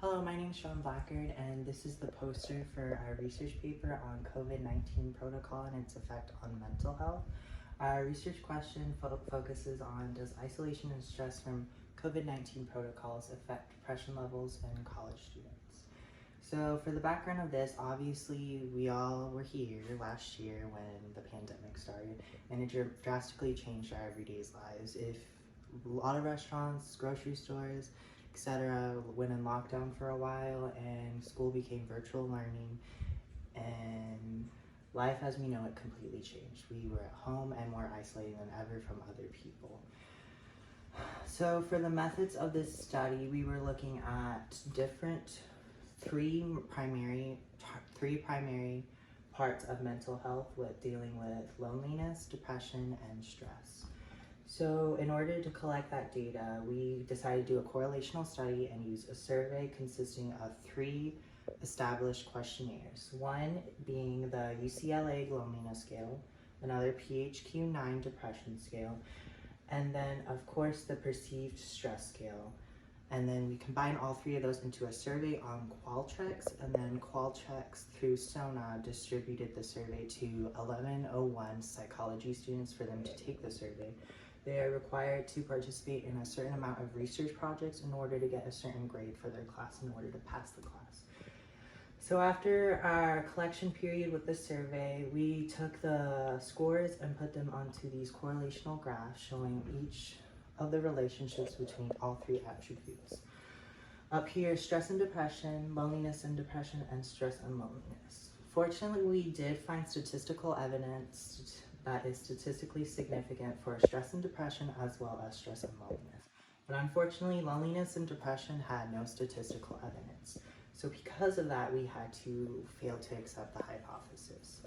Hello, my name is Sean Blackard, and this is the poster for our research paper on COVID-19 protocol and its effect on mental health. Our research question focuses on, does isolation and stress from COVID-19 protocols affect depression levels in college students? So for the background of this, obviously we all were here last year when the pandemic started, and it drastically changed our everyday lives. If a lot of restaurants, grocery stores, etc. went in lockdown for a while, and school became virtual learning, and life as we know it completely changed. We were at home and more isolated than ever from other people. So for the methods of this study, we were looking at three primary parts of mental health, with dealing with loneliness, depression, and stress. So in order to collect that data, we decided to do a correlational study and use a survey consisting of 3 established questionnaires. One being the UCLA Loneliness Scale, another PHQ-9 Depression Scale, and then of course the Perceived Stress Scale. And then we combine all 3 of those into a survey on Qualtrics, and then Qualtrics through SONA distributed the survey to 1101 psychology students for them to take the survey. They are required to participate in a certain amount of research projects in order to get a certain grade for their class in order to pass the class. So after our collection period with the survey, we took the scores and put them onto these correlational graphs showing each of the relationships between all 3 attributes. Up here, stress and depression, loneliness and depression, and stress and loneliness. Fortunately, we did find statistical evidence that is statistically significant for stress and depression as well as stress and loneliness. But unfortunately, loneliness and depression had no statistical evidence. So because of that, we had to fail to accept the hypothesis.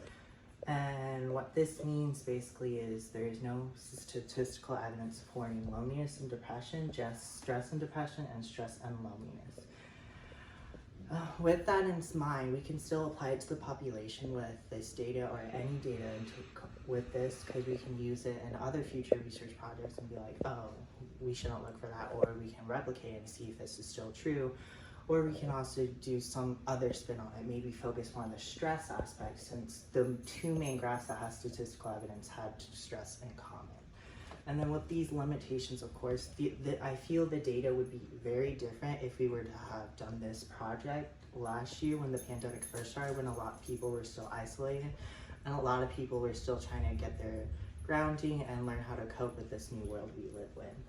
And what this means basically is there is no statistical evidence supporting loneliness and depression, just stress and depression and stress and loneliness. With that in mind, we can still apply it to the population with this data or any data with this, because we can use it in other future research projects and be like, oh, we shouldn't look for that, or we can replicate and see if this is still true. Or we can also do some other spin on it, maybe focus more on the stress aspect, since the 2 main graphs that have statistical evidence had stress in common. And then with these limitations, of course, I feel the data would be very different if we were to have done this project last year when the pandemic first started, when a lot of people were still isolated and a lot of people were still trying to get their grounding and learn how to cope with this new world we live in.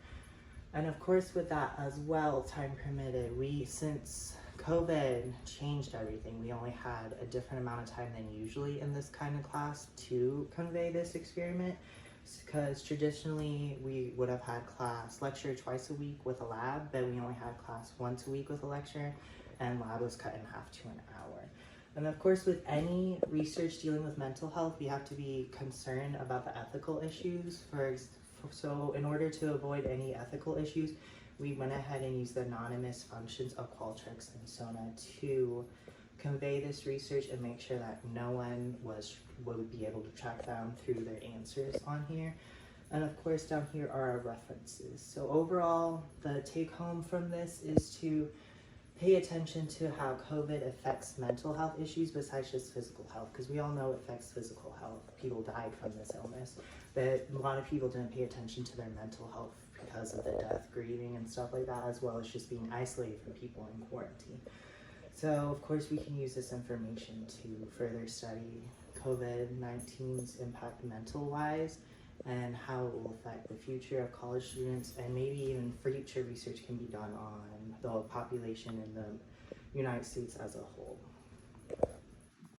And of course, with that as well, time permitted, since COVID changed everything, we only had a different amount of time than usually in this kind of class to convey this experiment, because traditionally we would have had lecture twice a week with a lab, but we only had class once a week with a lecture, and lab was cut in half to an hour. And of course, with any research dealing with mental health, we have to be concerned about the ethical issues. So in order to avoid any ethical issues, we went ahead and used the anonymous functions of Qualtrics and SONA to convey this research and make sure that no one would be able to track down through their answers on here. And of course, down here are our references. So overall, the take home from this is to pay attention to how COVID affects mental health issues besides just physical health, because we all know it affects physical health. People died from this illness, but a lot of people didn't pay attention to their mental health because of the death, grieving, and stuff like that, as well as just being isolated from people in quarantine. So of course we can use this information to further study COVID-19's impact mental-wise and how it will affect the future of college students, and maybe even future research can be done on the population in the United States as a whole.